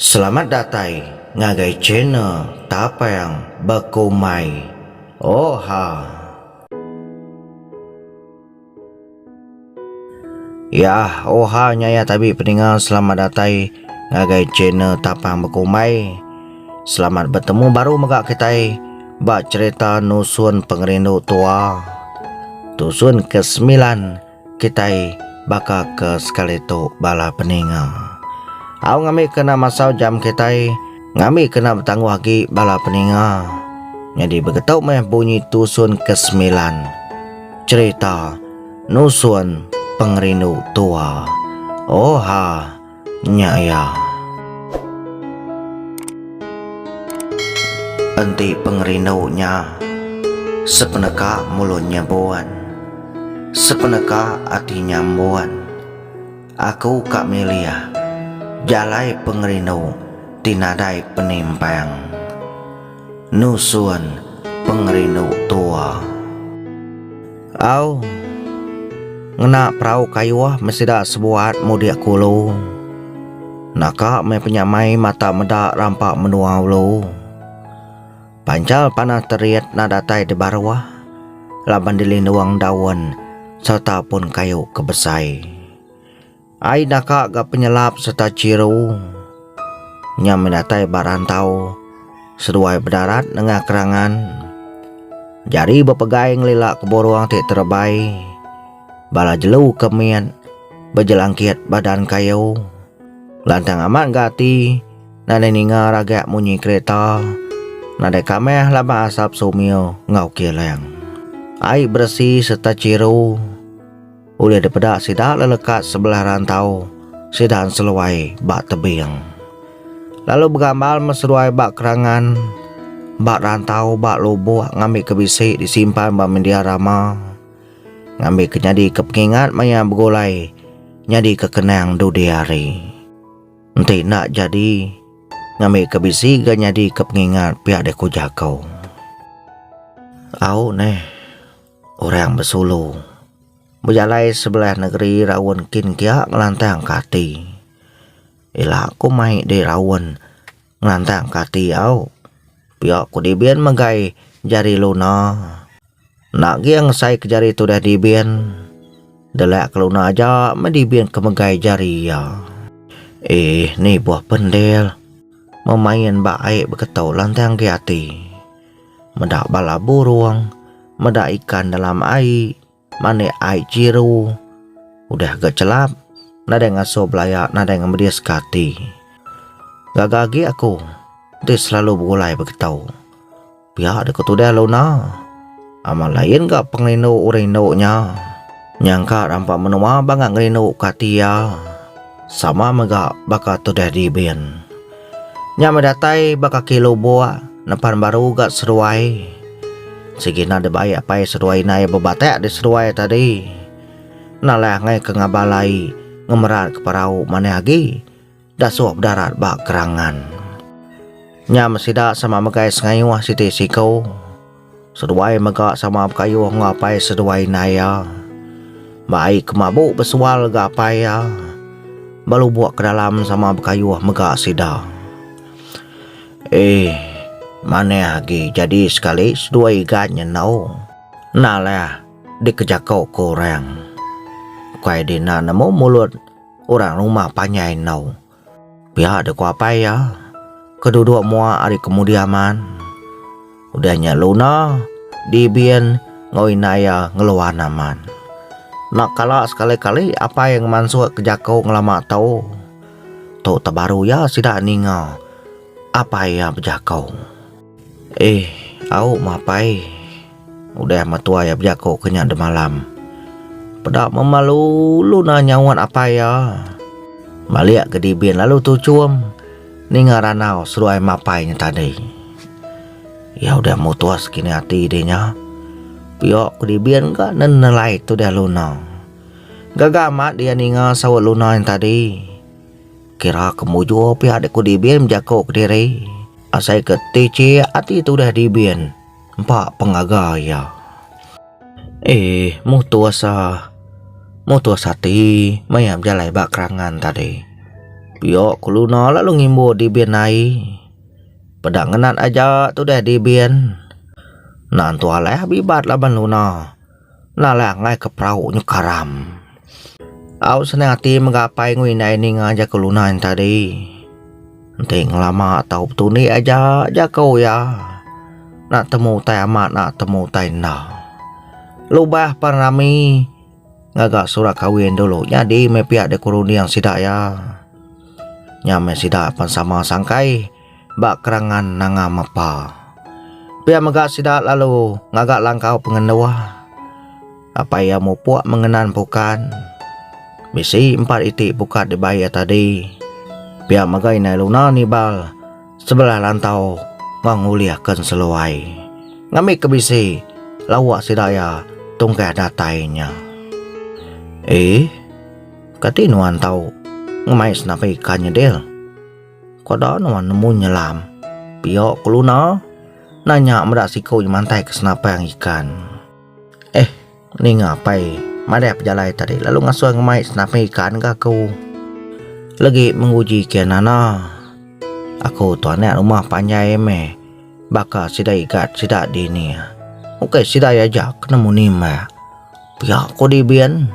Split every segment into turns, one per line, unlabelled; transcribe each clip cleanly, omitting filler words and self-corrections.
Selamat datang ngagai channel Tapang Bakumai. Oha. Ya, oha nyaya tabi pendengar, selamat datang ngagai channel Tapang Bakumai. Selamat bertemu baru megak kita bak cerita nusun pengerindu tua. Tusun ke-9 kita bakal ke sekali tu bala pendengar. Aku ngami kena masau jam kita, ngami kena bertangguh lagi bala peninga. Jadi begitu meh bunyi tusun ke-9 cerita nusun pengerindu tua. Oha nyaya. Enti pengerindunya sepeneka mulutnya buan, sepeneka hatinya buan. Aku Kak Melia jalai pengerindu tinadai penimpang nusun pengerindu tua. Au ngena perahu kayuah mesida sebuat mudia kulu. Naka me penyamai mata medak rampak menua ulu. Pancal panah teriat nadatai di barwah, laban dilinduang daun serta pun kayu kebesai. Ai naka gak penyelap serta ciru nyam mendatai barantau seduai berdarat nengah kerangan. Jari bepegai ngelilak keboruang tik terbai, bala jelu kemian berjelangkiat badan kayu. Lantang amat gati nade ninga ragak munyi kereta, nade kameh laba asap sumio ngau kileng. Ai bersih serta ciru udah depedak sidak lelekat sebelah rantau sidan seluai bak tebing. Lalu bergambal meseruai bak kerangan, bak rantau bak lubuk ngambil kebisik disimpan bak mendia rama. Ngambil kenyadi kepengingat maya bergulai nyadi kekenang dudiari. Nanti nak jadi ngambil kebisik gak nyadi kepengingat pihak deku jakau. Au neh orang bersulu berjalai sebelah negeri rawon kin kia ngelantang kati. Ila aku mai di rawon ngelantang kati au. Pihak ku dibian megai jari luna. Nak giang sai ke jari tu dah dibian. Delak ke luna aja medibian ke megai jari ya. Ni buah pendel memain baik beketau lantang kiati. Medak bala burung, medak ikan dalam air, mane ai ciru udah gak celap, nada ngaso belayak, nada ngambil sekati. Gagagi aku dia selalu bergulai beketau. Pihak dekat udah luna amal lain gak pengrindu urindunya. Nyangka rampak menua bangga ngerindu katia sama megak baka tudah dibian. Nyama datai baka kilo buah nepan baru gak seruai. Segina de baik apa seruai naya bebatek di seruai tadi. Nalah ngai ke ngabalai ngemerat ke parau mana lagi dah suap darat bak kerangan. Nyam sidak sama megai sengayuah siti sikau. Seruai megak sama kayuh ngapai seruai naya. Baik kemabuk bersual gapai ya. Balu buat ke dalam sama kayuh megak sidak. Mana lagi jadi sekali sedua ikannya nau. Nalah dikejakau korang. Kuai dina nemu mulut orang rumah panyai nau. Pihak deku apa ya? Kedua mua hari kemudiaman. Udahnya luna dibian ngoinaya ngeluar naman. Nak kala sekali-kali apa yang mansuk kejakau ngelama tau. Tuh terbaru ya sidak ninga. Apa yang berjakau? Au mapai. Udah matua ya berjakau kenyak de malam. Pedak memalu luna nyawan apa ya? Maliak ke dibian lalu tu cuam. Ninga ranau seruai mapainya tadi. Ya udah mutua sekini hati idenya. Piok ke dibian gak nenelai tu dah luna. Gagamat dia ninga sawat luna yang tadi. Kira kemuju pihak deku dibian menjakau ke diri. Asai ke tici hati tu dah dibian. Empat pengagaya. Mutua sati mayam jalai bak kerangan tadi. Piok kuluna lalu ngimbo di bian nai. Pedanganan aja tu dah di bian. Nantu aleh bibat laban luna. Nalah ngai ke perahu nyukaram. Au senang hati menggapai ngui nai ni ngaja kuluna yang tadi. Ting lama tahu betul ni aja kau ya. Nak temu tai amat nak temu tai na. Lubah parami ngagak surat kawin dulu. Jadi me pihak de kuruni yang sidak ya. Nyame sidak pan sama sangkai bak kerangan nanga mapa. Pihak megak sidak lalu ngagak langkau pengendua. Apa yang mau puak mengenan bukan. Bisi 4 itik bukat dibayar tadi. Pihak megai nai luna ni bal sebelah lantau menguliahkan seluai. Ngamik ke bisi lawak sidaya tungkah datainya. Kati nuan tahu ngemai senapa ikannya del. Koda nuan nemu nyelam. Piok keluna nanya medak sikau mantai ke senapa yang ikan. Ni ngapai madai pejalai tadi lalu ngasuh ngemai senapa ikan ke aku. Lagi menguji kianana. Aku tuanek rumah panjai me. Baka sidai ikat sidak di ni. Oke sidai aja kena munima. Pihak ko di bian.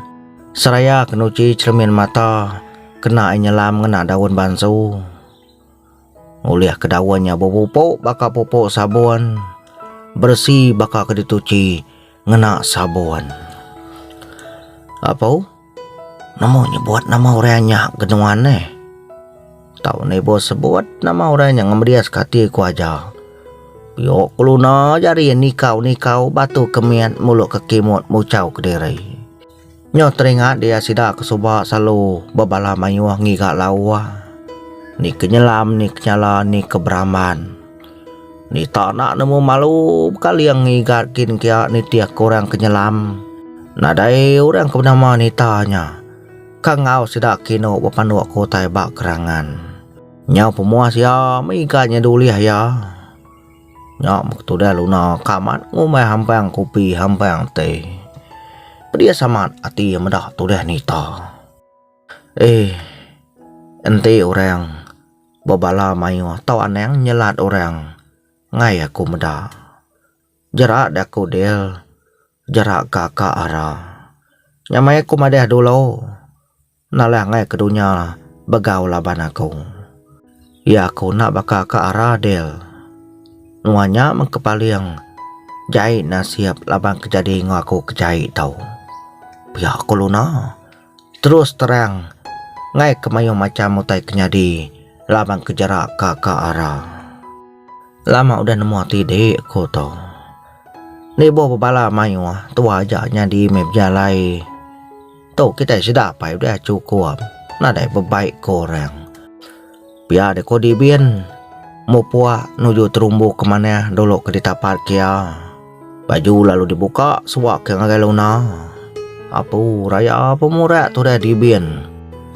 Seraya kenuci cermin mata. Kena nyelam ngena daun bansu. Uliah ke daunnya bopok baka popok sabun. Bersih baka ke dituci ngena sabun. Apa? Namanya buat nama orangnya genuan Tahu ni bos sebut nama orangnya ngemerias kati ku aja. Piok kuluna jari nikau batu kemian mulut ke kimut mucau ke diri. Nyo teringat dia sidak kesoba selalu babala mayuah ngigak lawa. Ni kenyelam, ni kenyala, ni kebraman. Ni tak nak nemu malu kali yang ngigat kin kia ni tiak orang kenyelam. Nadai orang kebenama ni tanya. Kangau sidak kino bapanduak kota bak kerangan. Nyau pemuas ya, mengigatnya dulu ya. Nyau waktu dah luna kamat ngumai hampang kopi hampang teh. Pedia samat hati yang medah tu dah nita. Ente orang babala mayu tau aneng nyelat orang. Ngai aku medah. Jarak daku del. Jarak kakak arah. Nyamai aku madah dulu. Nalah ngai ke dunia begau laban aku. Ya aku nak baka ke arah del. Nuanya mengkepaliang. Jahit nasiap laban kejadi ngaku kejahit tau. Pihak aku luna. Terus terang. Ngai kemayung macam mutai kenyadi. Laban kejarak kakak arah. Lama udah nemu hati dek aku tau. Nebo babala mayu tua aja nyadi mep jalai. Tuh kita sudah apa udah cukup. Nadai bebaik korang. Biar deko dibian. Mau puak nuju terumbu kemana dulu ke ditapat kia. Baju lalu dibuka suak yang agak luna. Apu raya pemurah tu dah dibian.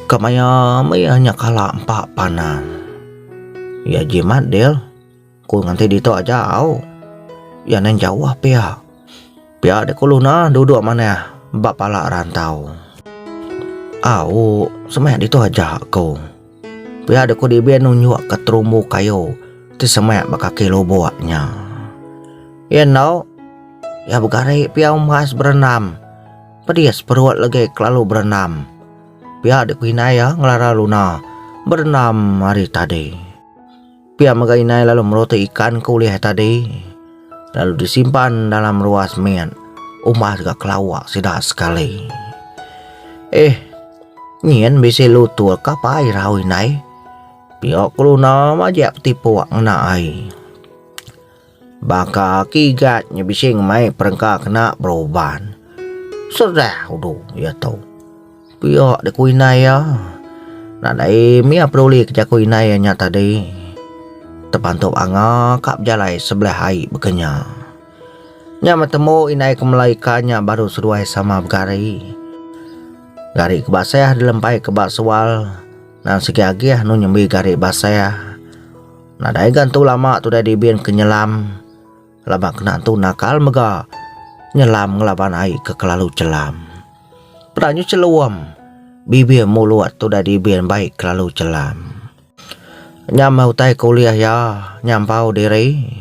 Kemaya hanya kalah 4 panah. Ya jimat del. Ku nganti dito aja au. Ya neng jauh pihak. Pihak deko luna duduk mana bak palak rantau. Au, semak dito aja kau. Pihak deko dibian nunjuk ke terumbu kayu. Ti semak bak kaki lo buatnya. Ya no. Ya begari pihak umas berenam. Pedias perut lagi kelalu berenam. Pihak deko hinaya ngelara luna. Berenam hari tadi. Pihak mega hinaya lalu meroti ikan kuliah tadi. Lalu disimpan dalam ruas mian. Umas gak kelawak sidak sekali. Nyen bisa lutul kapai rawi nai. Piok keluna majak tipu ngena ai. Baka kigatnya bisa ngemai perengka kena beroban. Sudah udah ya tau. Piok dekuinai ya. Nadai mia peruli kejakuinai nya tadi. Terpantup anga kap jalai sebelah hai bekenya. Nya matemu inai kemelaikannya baru seruai sama begari. Gari kebasayah dilempai ke baksual. Dan segiagih nu nyembi gari basayah. Nadai gantu lama tu dah dibian kenyelam. Lama kena tu nakal mega. Nyelam ngelaban ai ke kelalu celam. Peranyu celuam. bibir mulut tu dah dibian baik lalu celam. Nyam mau tai kuliah ya, nyampau diri.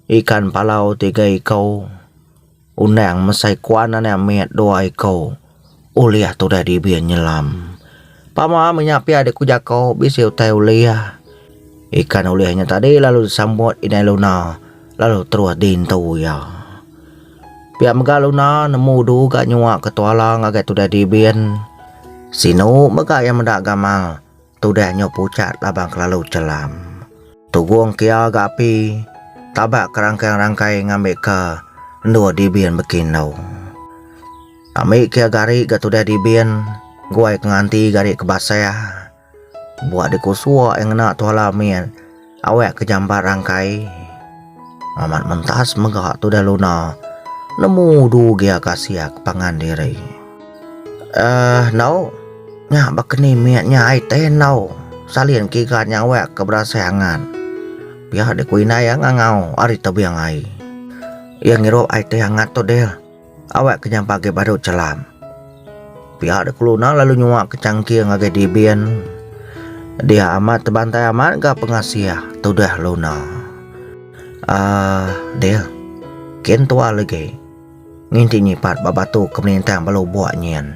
Ikan palau 3 ekor. Unang mesai kuanan yang miat 2 ekor. Uliah tu dah dibian nyelam. Pama menyapia adik kujako bisi utai uliah. Ikan uliahnya tadi lalu disambut inai luna. Lalu terus dintu ya. Pihak mega luna nemu du gak nyuak ketualang agak tu dah dibian. Sinu mega yang mendak gamal. Tu dah nyok pucat labang kelalu celam. Tuguang kia gak api. Tabak kerangkai-rangkai ngambil ke. Ndua dibian bekinau. Ambil kia gari gak tu dah dibian. Guai kenganti gari kebasaya. Buat dikusua yang nak tuala mian. Awak kejambar rangkai. Amat mentas megak tu dah luna. Nemu du gia kasiak pangan diri. No. Nya bakni miatnya ai teh no. Salien kikat yang awak keberasayangan. Pihak dikuinai yang ngangau ari tabiang ai. Yang ngiro ai teh hangat tu del. Awak kenyampa ke baru celam. Pihak dekuluna lalu nyuak kecangkir ngage dibian. Dia amat terbantai amat gak pengasiah tu dah luna. Del. Kian tua lagi. Nginti nyipat babatu ke melintang balu buat nyen.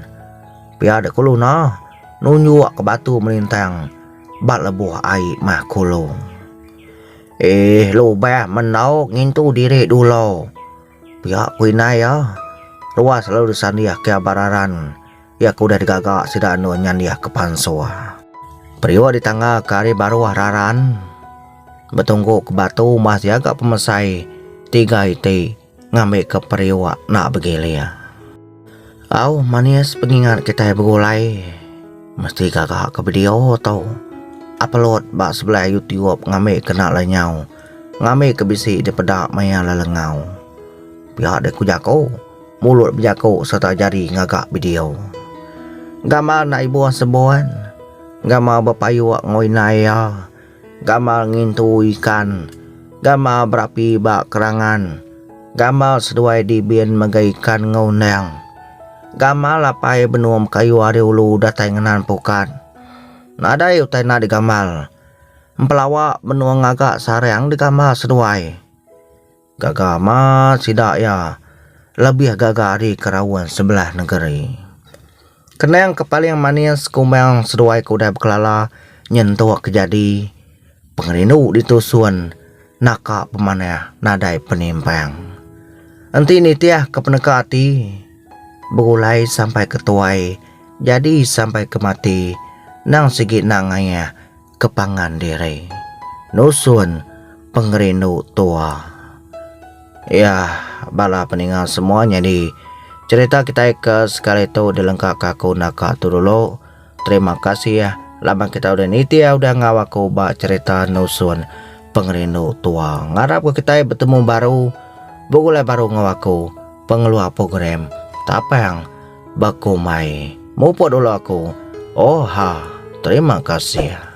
Pihak dekuluna nunjuk ke batu melintang bat lebuh air mah kulung. Lu bah menau ngintu diri dulu. Pihak kuinai ya. Ruas selalu disandiah ke bararan. Ya kuda digagak sida anu nyandiah ke pansua. Periwa di tangga kari baru raran. Betunggu ke batu masih agak pemesai. 3 iti ngambil ke periwa nak begilia. Au manis pengingat kita bergulai. Mesti gagak ke video tau. Upload bak sebelah YouTube ngambil kena lenyau. Ngambil ke bisi di pedak maya lalengau. Pihak de kujako. Mulut berjako serta jari ngagak video. Gamal nak ibu sebuan. Gamal berpayuak ngoinaya. Gamal ngintu ikan. Gamal berapi bak kerangan. Gamal seduai dibian megaikan ngaunang. Gamal lapai benuam kayu ari ulu datai ngenan pukat. Nadai utai na digamal. Empelawak benuang agak sareang digamal seduai. Gagama sidak ya. Lebih gagari kerawan sebelah negeri. Kenang kepaling manis kumang seduai kuda berkelala nyentuh kejadi. Pengerinu ditusun nakak pemanah nadai penimpang. Enti nitiah kepeneka hati. Berulai sampai ketuai. Jadi sampai kemati. Nang sigit nangaya kepangan diri. Nusun pengerinu tua. Ya, bala peninggal semuanya di cerita kita ke sekali itu dilengkap kaku nakak tu dulu. Terima kasih ya. Lama kita udah niti ya udah ngawaku bak cerita nusun pengerinu tua. Ngarap ke kita bertemu baru. Bugulai baru ngawaku pengeluar program tapang baku mai. Mupot dulu aku. Terima kasih.